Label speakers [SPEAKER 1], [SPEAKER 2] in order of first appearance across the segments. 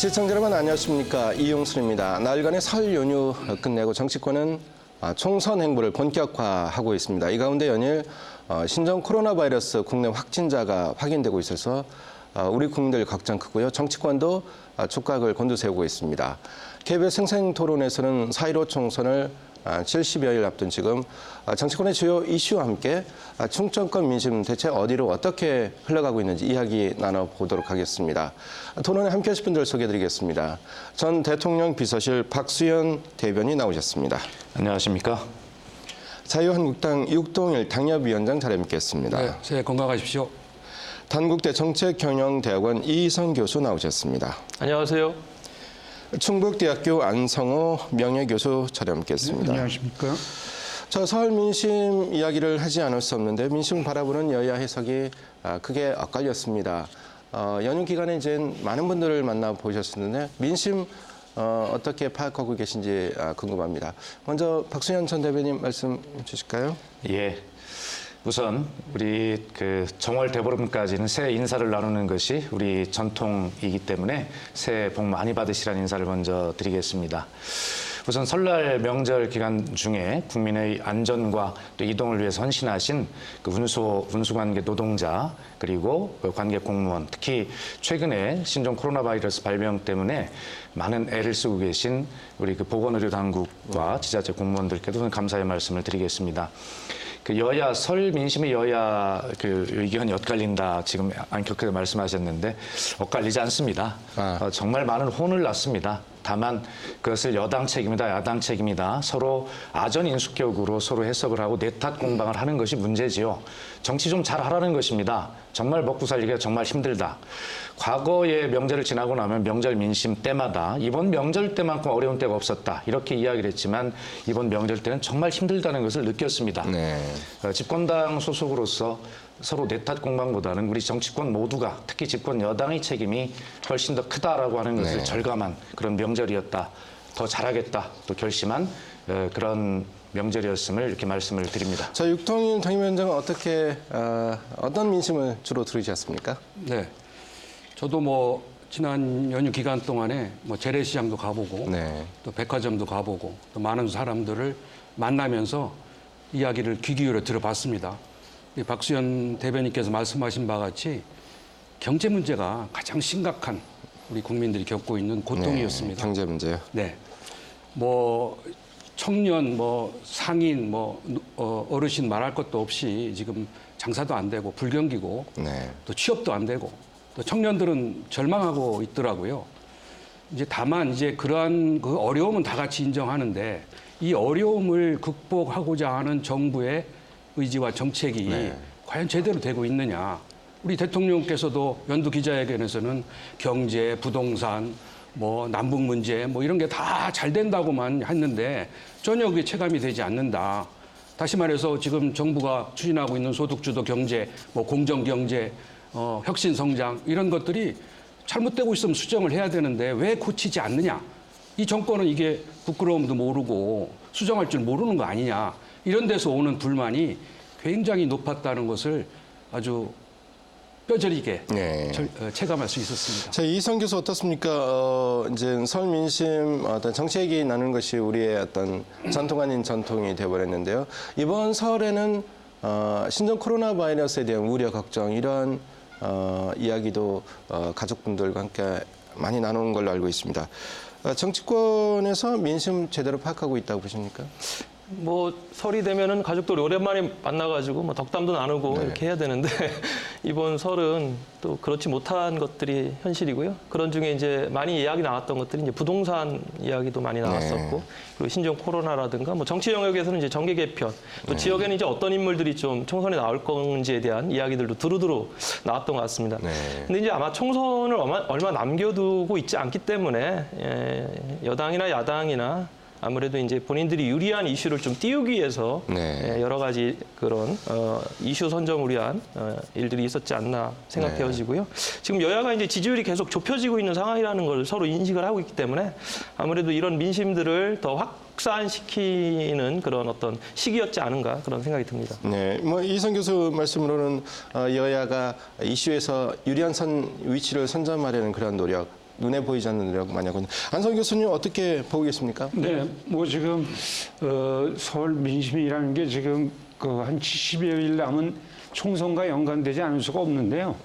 [SPEAKER 1] 시청자 여러분 안녕하십니까, 이용순입니다. 나흘간의 설 연휴 끝내고 정치권은 총선 행보를 본격화하고 있습니다. 이 가운데 연일 신종 코로나 바이러스 국내 확진자가 확인되고 있어서 우리 국민들 걱정 크고요. 정치권도 촉각을 곤두세우고 있습니다. KBS 생생토론에서는 4.15 총선을 70여일 앞둔 지금 정치권의 주요 이슈와 함께 충청권 민심 대체 어디로 어떻게 흘러가고 있는지 이야기 나눠보도록 하겠습니다. 토론에 함께하실 분들 소개해드리겠습니다. 전 대통령 비서실 박수현 대변인 나오셨습니다.
[SPEAKER 2] 안녕하십니까.
[SPEAKER 1] 자유한국당 이육동일 당협위원장 자리에 뵙겠습니다.
[SPEAKER 3] 네, 새해 건강하십시오.
[SPEAKER 1] 단국대 정책경영대학원 이희선 교수 나오셨습니다.
[SPEAKER 4] 안녕하세요.
[SPEAKER 1] 충북대학교 안성호 명예교수 자리에 뵙겠습니다.
[SPEAKER 3] 네, 안녕하십니까.
[SPEAKER 1] 저 설 민심 이야기를 하지 않을 수 없는데 민심 바라보는 여야 해석이 크게 엇갈렸습니다. 연휴 기간에 이제 많은 분들을 만나보셨었는데 민심 어떻게 파악하고 계신지 궁금합니다. 먼저 박수현 전 대변인 말씀 주실까요?
[SPEAKER 2] 예. 우선 우리 정월 대보름까지는 새해 인사를 나누는 것이 우리 전통이기 때문에 새해 복 많이 받으시라는 인사를 먼저 드리겠습니다. 우선 설날 명절 기간 중에 국민의 안전과 또 이동을 위해서 헌신하신 운수관계 노동자 그리고 관계 공무원, 특히 최근에 신종 코로나 바이러스 발병 때문에 많은 애를 쓰고 계신 우리 보건의료 당국과 지자체 공무원들께도 감사의 말씀을 드리겠습니다. 여야 설 민심의 여야 의견이 엇갈린다 지금 안격하게 말씀하셨는데 엇갈리지 않습니다. 정말 많은 혼을 났습니다. 다만 그것을 여당 책임이다, 야당 책임이다 서로 아전인수격으로 서로 해석을 하고 내탓 공방을 하는 것이 문제지요. 정치 좀 잘하라는 것입니다. 정말 먹고 살기가 정말 힘들다. 과거의 명절을 지나고 나면 명절 민심 때마다 이번 명절 때만큼 어려운 때가 없었다. 이렇게 이야기를 했지만 이번 명절 때는 정말 힘들다는 것을 느꼈습니다.
[SPEAKER 1] 네.
[SPEAKER 2] 집권당 소속으로서 서로 내탓 공방보다는 우리 정치권 모두가 특히 집권 여당의 책임이 훨씬 더 크다라고 하는 것을
[SPEAKER 1] 네.
[SPEAKER 2] 절감한 그런 명절이었다. 더 잘하겠다. 또 결심한 그런 명절이었음을 이렇게 말씀을 드립니다.
[SPEAKER 1] 자, 육동일 당협위원장은 어떻게 어떤 민심을 주로 들으셨습니까?
[SPEAKER 3] 네, 저도 지난 연휴 기간 동안에 재래시장도 가보고
[SPEAKER 1] 네.
[SPEAKER 3] 또 백화점도 가보고 또 많은 사람들을 만나면서 이야기를 귀 기울여 들어봤습니다. 박수현 대변인께서 말씀하신 바와 같이 경제 문제가 가장 심각한 우리 국민들이 겪고 있는 고통이었습니다.
[SPEAKER 1] 네, 경제 문제요.
[SPEAKER 3] 네, 청년, 상인, 어르신 말할 것도 없이 지금 장사도 안 되고 불경기고
[SPEAKER 1] 네.
[SPEAKER 3] 또 취업도 안 되고 또 청년들은 절망하고 있더라고요. 이제 다만 그러한 그 어려움은 다 같이 인정하는데 이 어려움을 극복하고자 하는 정부의 의지와 정책이
[SPEAKER 1] 네.
[SPEAKER 3] 과연 제대로 되고 있느냐. 우리 대통령께서도 연두 기자회견에서는 경제, 부동산, 남북 문제 이런 게 다 잘 된다고만 했는데 전혀 그게 체감이 되지 않는다. 다시 말해서 지금 정부가 추진하고 있는 소득주도 경제, 공정 경제, 혁신 성장 이런 것들이 잘못되고 있으면 수정을 해야 되는데 왜 고치지 않느냐. 이 정권은 이게 부끄러움도 모르고 수정할 줄 모르는 거 아니냐. 이런 데서 오는 불만이 굉장히 높았다는 것을 아주 뼈저리게
[SPEAKER 1] 네.
[SPEAKER 3] 체감할 수 있었습니다.
[SPEAKER 1] 자, 이희선 교수 어떻습니까? 이제 설 민심 어떤 정치 얘기 나누는 것이 우리의 어떤 전통 아닌 전통이 되어버렸는데요. 이번 설에는 신종 코로나 바이러스에 대한 우려, 걱정 이러한 이야기도 가족분들과 함께 많이 나누는 걸로 알고 있습니다. 정치권에서 민심 제대로 파악하고 있다고 보십니까?
[SPEAKER 4] 설이 되면은 가족들이 오랜만에 만나가지고 덕담도 나누고
[SPEAKER 1] 네.
[SPEAKER 4] 이렇게 해야 되는데 이번 설은 또 그렇지 못한 것들이 현실이고요. 그런 중에 이제 많이 이야기 나왔던 것들이 이제 부동산 이야기도 많이 나왔었고
[SPEAKER 1] 네.
[SPEAKER 4] 그리고 신종 코로나라든가 정치 영역에서는 이제 정계 개편 또 지역에는 이제 어떤 인물들이 좀 총선에 나올 건지에 대한 이야기들도 두루두루 나왔던 것 같습니다.
[SPEAKER 1] 네.
[SPEAKER 4] 근데 이제 아마 총선을 얼마 남겨두고 있지 않기 때문에 여당이나 야당이나 아무래도 이제 본인들이 유리한 이슈를 좀 띄우기 위해서
[SPEAKER 1] 네.
[SPEAKER 4] 여러 가지 그런 이슈 선점을 위한 일들이 있었지 않나 생각되어지고요. 지금 여야가 이제 지지율이 계속 좁혀지고 있는 상황이라는 걸 서로 인식을 하고 있기 때문에 아무래도 이런 민심들을 더 확산시키는 그런 어떤 시기였지 않은가 그런 생각이 듭니다.
[SPEAKER 1] 네, 이희선 교수 말씀으로는 여야가 이슈에서 유리한 위치를 선점하려는 그런 노력 눈에 보이지 않는 노력 많이 하거든요. 안성 교수님 어떻게 보고 계십니까?
[SPEAKER 5] 네, 뭐 지금 서울 민심이라는 게 지금 그 한 70여일 남은 총선과 연관되지 않을 수가 없는데요.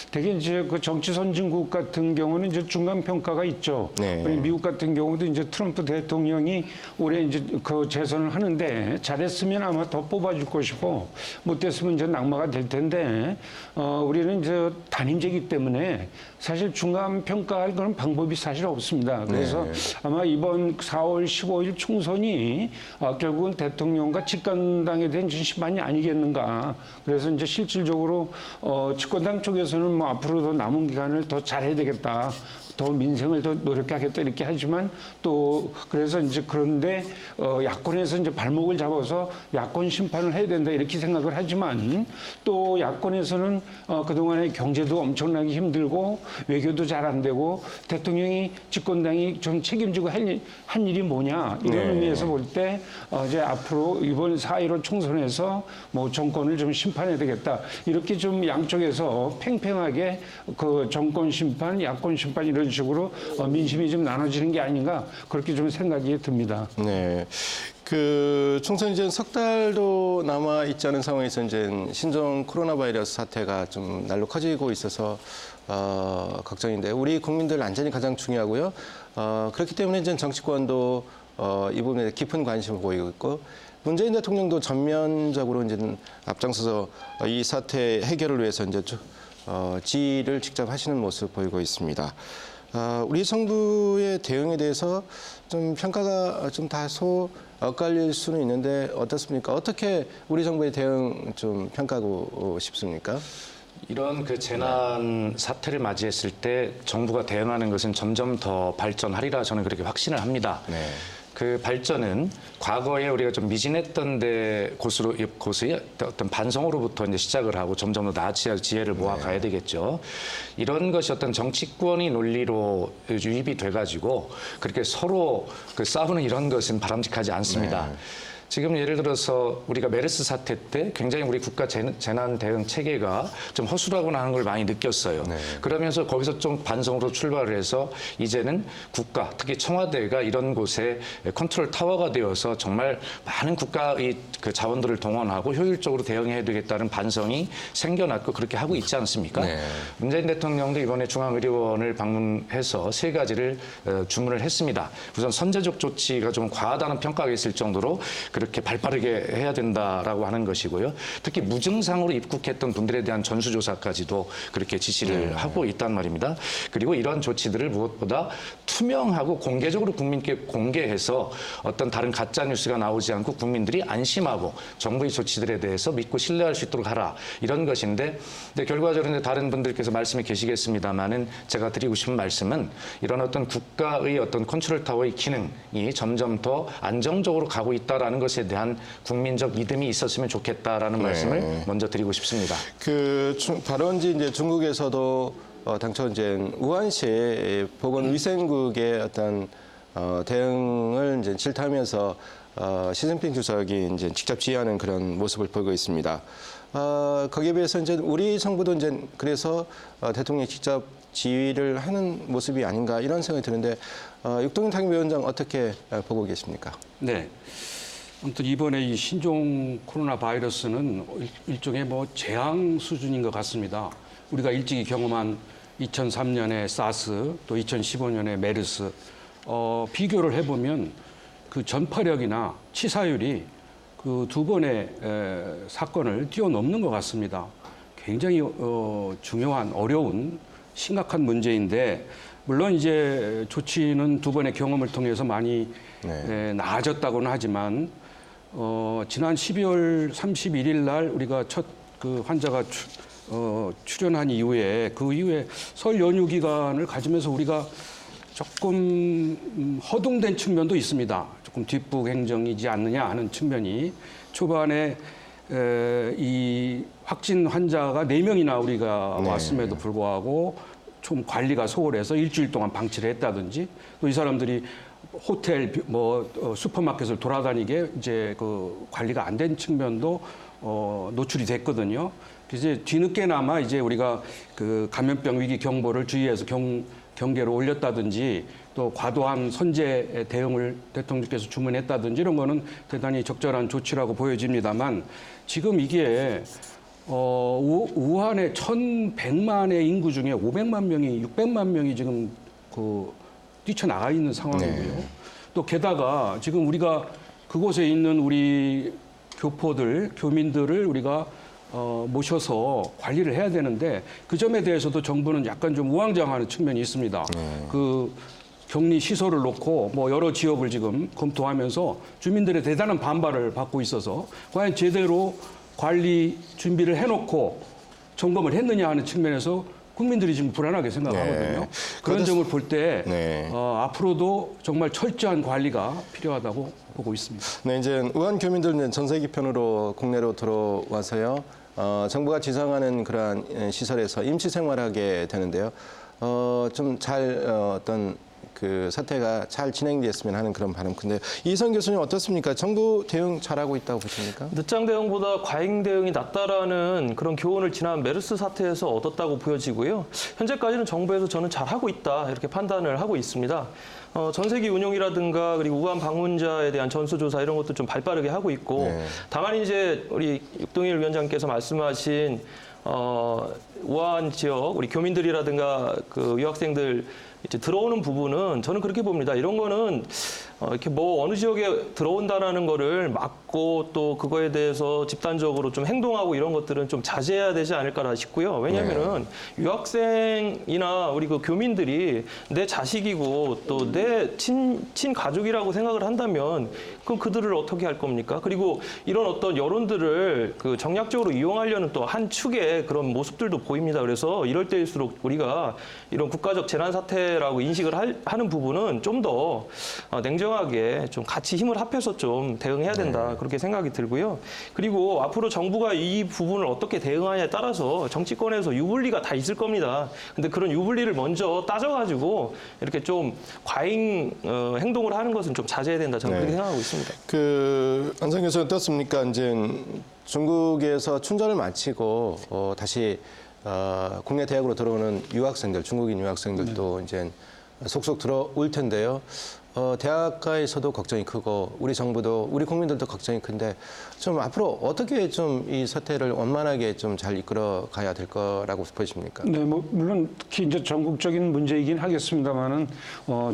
[SPEAKER 5] 되게 이제 그 정치 선진국 같은 경우는 이제 중간 평가가 있죠.
[SPEAKER 1] 네.
[SPEAKER 5] 미국 같은 경우도 이제 트럼프 대통령이 올해 이제 그 재선을 하는데 잘했으면 아마 더 뽑아줄 것이고 못했으면 이제 낙마가 될 텐데 우리는 이제 단임제이기 때문에 사실 중간 평가할 그런 방법이 사실 없습니다. 그래서
[SPEAKER 1] 네.
[SPEAKER 5] 아마 이번 4월 15일 총선이 결국은 대통령과 집권당에 대한 심판이 아니겠는가. 그래서 이제 실질적으로 집권당 쪽에서는 뭐 앞으로도 남은 기간을 더 잘해야 되겠다. 더 민생을 더 노력하겠다 이렇게 하지만 또 그래서 이제 그런데 야권에서 이제 발목을 잡아서 야권 심판을 해야 된다 이렇게 생각을 하지만 또 야권에서는 그동안에 경제도 엄청나게 힘들고 외교도 잘 안 되고 대통령이 집권당이 좀 책임지고 한 일이 뭐냐 이런
[SPEAKER 1] 네.
[SPEAKER 5] 의미에서 볼 때 이제 앞으로 이번 4.15 총선에서 뭐 정권을 좀 심판해야 되겠다 이렇게 좀 양쪽에서 팽팽하게 그 정권 심판, 야권 심판 이런 식으로 민심이 좀 나눠지는 게 아닌가 그렇게 좀 생각이 듭니다.
[SPEAKER 1] 네. 그 총선 이제 석 달도 남아 있지 않은 상황에서 이제 신종 코로나 바이러스 사태가 좀 날로 커지고 있어서 걱정인데 우리 국민들 안전이 가장 중요하고요. 그렇기 때문에 이제 정치권도 이 부분에 깊은 관심을 보이고 있고 문재인 대통령도 전면적으로 이제 앞장서서 이 사태 해결을 위해서 이제 지휘를 직접 하시는 모습 보이고 있습니다. 우리 정부의 대응에 대해서 좀 평가가 좀 다소 엇갈릴 수는 있는데 어떻습니까? 어떻게 우리 정부의 대응 좀 평가하고 싶습니까?
[SPEAKER 2] 이런 그 재난 사태를 맞이했을 때 정부가 대응하는 것은 점점 더 발전하리라 저는 그렇게 확신을 합니다.
[SPEAKER 1] 네.
[SPEAKER 2] 그 발전은 과거에 우리가 좀 미진했던 곳의 어떤 반성으로부터 이제 시작을 하고 점점 더 나아질 지혜를 모아가야 되겠죠. 이런 것이 어떤 정치권의 논리로 유입이 돼가지고 그렇게 서로 그 싸우는 이런 것은 바람직하지 않습니다. 지금 예를 들어서 우리가 메르스 사태 때 굉장히 우리 국가 재난 대응 체계가 좀 허술하구나 하는 걸 많이 느꼈어요. 그러면서 거기서 좀 반성으로 출발을 해서 이제는 국가, 특히 청와대가 이런 곳에 컨트롤 타워가 되어서 정말 많은 국가의 그 자원들을 동원하고 효율적으로 대응해야 되겠다는 반성이 생겨났고 그렇게 하고 있지 않습니까?
[SPEAKER 1] 네.
[SPEAKER 2] 문재인 대통령도 이번에 중앙의료원을 방문해서 세 가지를 주문을 했습니다. 우선 선제적 조치가 좀 과하다는 평가가 있을 정도로 그렇게 발빠르게 해야 된다라고 하는 것이고요. 특히 무증상으로 입국했던 분들에 대한 전수조사까지도 그렇게 지시를 하고 있단 말입니다. 그리고 이런 조치들을 무엇보다 투명하고 공개적으로 국민께 공개해서 어떤 다른 가짜 뉴스가 나오지 않고 국민들이 안심하고 정부의 조치들에 대해서 믿고 신뢰할 수 있도록 하라. 이런 것인데 결과적으로 다른 분들께서 말씀이 계시겠습니다만은 제가 드리고 싶은 말씀은 이런 어떤 국가의 어떤 컨트롤 타워의 기능이 점점 더 안정적으로 가고 있다라는 것에 대한 국민적 믿음이 있었으면 좋겠다라는 말씀을 먼저 드리고 싶습니다.
[SPEAKER 1] 발원지 이제 중국에서도 당초 이제 우한시 보건위생국의 어떤 대응을 이제 질타하면서 시진핑 주석이 이제 직접 지휘하는 그런 모습을 보이고 있습니다. 거기에 비해서 이제 우리 정부도 이제 그래서 대통령이 직접 지휘를 하는 모습이 아닌가 이런 생각이 드는데 육동인 당협위원장 어떻게 보고 계십니까?
[SPEAKER 3] 네. 아무튼 이번에 이 신종 코로나 바이러스는 일종의 뭐 재앙 수준인 것 같습니다. 우리가 일찍이 경험한 2003년의 사스 또 2015년의 메르스 비교를 해보면 그 전파력이나 치사율이 그 두 번의 사건을 뛰어넘는 것 같습니다. 굉장히 중요한 어려운 심각한 문제인데 물론 이제 조치는 두 번의 경험을 통해서 많이 나아졌다고는 하지만 지난 12월 31일 날 우리가 첫 그 환자가 출현한 이후에 그 이후에 설 연휴 기간을 가지면서 우리가 조금 허둥된 측면도 있습니다. 조금 뒷북 행정이지 않느냐 하는 측면이 초반에 이 확진 환자가 4명이나 우리가 왔음에도 불구하고 좀 관리가 소홀해서 일주일 동안 방치를 했다든지 또 이 사람들이 호텔, 슈퍼마켓을 돌아다니게 이제 그 관리가 안 된 측면도 노출이 됐거든요. 그래서 뒤늦게나마 이제 우리가 그 감염병 위기 경보를 주의해서 경계를 올렸다든지 또 과도한 선제 대응을 대통령께서 주문했다든지 이런 거는 대단히 적절한 조치라고 보여집니다만 지금 이게 우한의 1,100만의 인구 중에 500만 명이 600만 명이 지금 뛰쳐나가 있는 상황이고요.
[SPEAKER 1] 네.
[SPEAKER 3] 또 게다가 지금 우리가 그곳에 있는 우리 교민들을 우리가 모셔서 관리를 해야 되는데 그 점에 대해서도 정부는 약간 좀 우왕좌왕하는 측면이 있습니다. 그 격리 시설을 놓고 뭐 여러 지역을 지금 검토하면서 주민들의 대단한 반발을 받고 있어서 과연 제대로 관리 준비를 해놓고 점검을 했느냐 하는 측면에서 국민들이 지금 불안하게 생각하거든요.
[SPEAKER 1] 네.
[SPEAKER 3] 그런 점을 볼 때
[SPEAKER 1] 네.
[SPEAKER 3] 앞으로도 정말 철저한 관리가 필요하다고 보고 있습니다.
[SPEAKER 1] 네, 이제 우한 교민들은 전세 기편으로 국내로 들어와서요. 정부가 지정하는 그러한 시설에서 임시 생활하게 되는데요. 좀 잘 어떤 그 사태가 잘 진행됐으면 하는 그런 바람. 근데 이성 교수님 어떻습니까? 정부 대응 잘하고 있다고 보십니까?
[SPEAKER 4] 늦장 대응보다 과잉 대응이 낫다라는 그런 교훈을 지난 메르스 사태에서 얻었다고 보여지고요. 현재까지는 정부에서 저는 잘하고 있다 이렇게 판단을 하고 있습니다. 전세기 운용이라든가 그리고 우한 방문자에 대한 전수조사 이런 것도 좀 발빠르게 하고 있고
[SPEAKER 1] 네.
[SPEAKER 4] 다만 이제 우리 육동일 위원장께서 말씀하신 우한 지역 우리 교민들이라든가 그 유학생들 이제 들어오는 부분은 저는 그렇게 봅니다. 이런 거는 이렇게 뭐 어느 지역에 들어온다라는 거를 막고 또 그거에 대해서 집단적으로 좀 행동하고 이런 것들은 좀 자제해야 되지 않을까 싶고요. 왜냐하면은 유학생이나 우리 그 교민들이 내 자식이고 또 내 친가족이라고 생각을 한다면 그럼 그들을 어떻게 할 겁니까? 그리고 이런 어떤 여론들을 그 정략적으로 이용하려는 또 한 축의 그런 모습들도 보입니다. 그래서 이럴 때일수록 우리가 이런 국가적 재난 사태라고 인식을 하는 부분은 좀 더 냉정하게 좀 같이 힘을 합해서 좀 대응해야 된다. 그렇게 생각이 들고요. 그리고 앞으로 정부가 이 부분을 어떻게 대응하냐에 따라서 정치권에서 유불리가 다 있을 겁니다. 근데 그런 유불리를 먼저 따져가지고 이렇게 좀 과잉 행동을 하는 것은 좀 자제해야 된다. 저는 그렇게 생각하고 있습니다.
[SPEAKER 1] 안성 교수 어떻습니까? 이제 중국에서 춘절을 마치고 다시 국내 대학으로 들어오는 유학생들, 중국인 유학생들도 이제 속속 들어올 텐데요. 대학가에서도 걱정이 크고 우리 정부도 우리 국민들도 걱정이 큰데 좀 앞으로 어떻게 좀 이 사태를 원만하게 좀 잘 이끌어 가야 될 거라고 보십니까?
[SPEAKER 5] 네, 뭐 물론 특히 이제 전국적인 문제이긴 하겠습니다만은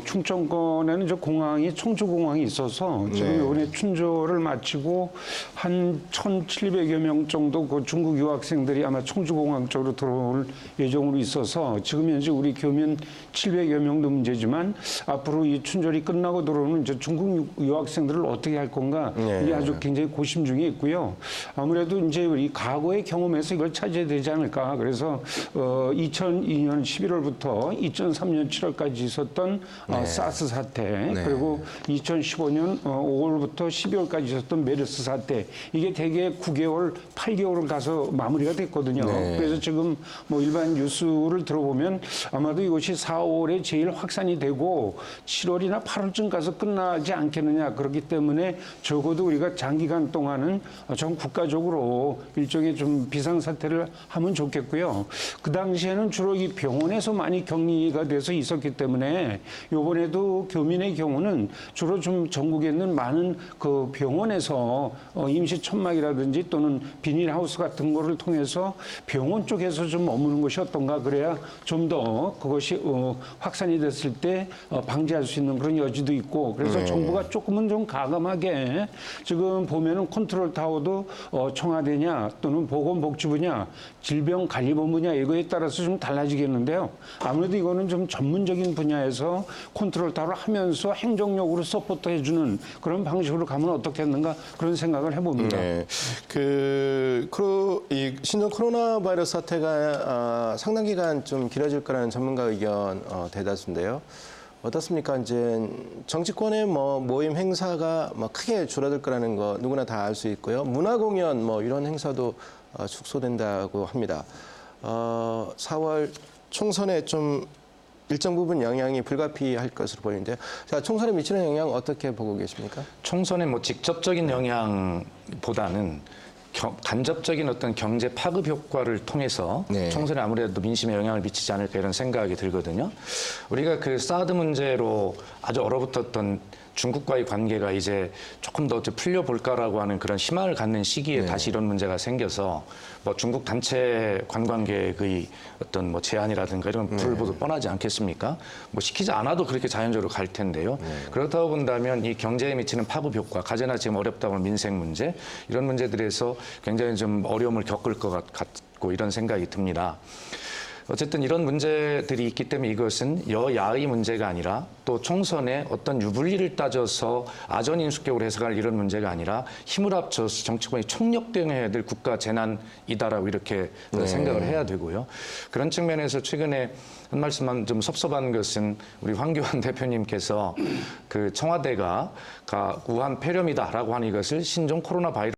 [SPEAKER 5] 충청권에는 이제 공항이 청주공항이 있어서 지금 이번에 춘조를 마치고 한 1,700여 명 정도 그 중국 유학생들이 아마 청주공항 쪽으로 들어올 예정으로 있어서 지금 현재 우리 교민 700여 명도 문제지만 앞으로 이 춘절이 끝나고 들어오는 이제 중국 유학생들을 어떻게 할 건가 이게 아주 굉장히 고심 중에 있고요. 아무래도 이제 우리 과거의 경험에서 이걸 찾아야 되지 않을까. 그래서 2002년 11월부터 2003년 7월까지 있었던 사스 사태 그리고 2015년 5월부터 12월까지 있었던 메르스 사태 이게 대개 9개월, 8개월을 가서 마무리가 됐거든요. 그래서 지금 뭐 일반 뉴스를 들어보면 아마도 이것이 4, 5월에 제일 확산이 되고 7월이나 8월쯤 가서 끝나지 않겠느냐. 그렇기 때문에 적어도 우리가 장기간 동안은 전 국가적으로 일종의 좀 비상사태를 하면 좋겠고요. 그 당시에는 주로 이 병원에서 많이 격리가 돼서 있었기 때문에 이번에도 교민의 경우는 주로 좀 전국에 있는 많은 그 병원에서 임시 천막이라든지 또는 비닐하우스 같은 거를 통해서 병원 쪽에서 좀 머무는 것이 어떤가. 그래야 좀 더 그것이 확산이 됐을 때 방지할 수 있는 그런 여지도 있고 그래서 정부가 조금은 좀 가감하게 지금 보면은 컨트롤 타워도 청와대냐 또는 보건복지부냐 질병관리본부냐 이거에 따라서 좀 달라지겠는데요. 아무래도 이거는 좀 전문적인 분야에서 컨트롤 타워를 하면서 행정력으로 서포트 해주는 그런 방식으로 가면 어떻겠는가 그런 생각을 해봅니다.
[SPEAKER 1] 네. 이 신종 코로나 바이러스 사태가 상당 기간 좀 길어질 거라는 전문가 의견 대다수인데요. 어떻습니까? 이제 정치권의 모임 행사가 크게 줄어들 거라는 거 누구나 다 알 수 있고요. 문화 공연 이런 행사도 축소된다고 합니다. 4월 총선에 좀 일정 부분 영향이 불가피할 것으로 보이는데요. 자, 총선에 미치는 영향 어떻게 보고 계십니까?
[SPEAKER 2] 총선에 뭐 직접적인 영향보다는 간접적인 어떤 경제 파급 효과를 통해서
[SPEAKER 1] 네.
[SPEAKER 2] 총선에 아무래도 민심에 영향을 미치지 않을까 이런 생각이 들거든요. 우리가 그 사드 문제로 아주 얼어붙었던 중국과의 관계가 이제 조금 더 풀려볼까라고 하는 그런 희망을 갖는 시기에 다시 이런 문제가 생겨서 뭐 중국 단체 관광객의 어떤 뭐 제한이라든가 이런 불보도 뻔하지 않겠습니까? 뭐 시키지 않아도 그렇게 자연적으로 갈 텐데요. 그렇다고 본다면 이 경제에 미치는 파급 효과, 가재나 지금 어렵다고 하는 민생 문제 이런 문제들에서 굉장히 좀 어려움을 겪을 것 같고 이런 생각이 듭니다. 어쨌든 이런 문제들이 있기 때문에 이것은 여야의 문제가 아니라 또 총선에 어떤 유불리를 따져서 아전인수격으로 해석할 이런 문제가 아니라 힘을 합쳐서 정치권이 총력 대응해야 될 국가 재난이다라고 이렇게 생각을 해야 되고요. 그런 측면에서 최근에 한 말씀만 좀 섭섭한 것은 우리 황교안 대표님께서 그 청와대가 우한 폐렴이다라고 하는 이것을 신종 코로나 바이러스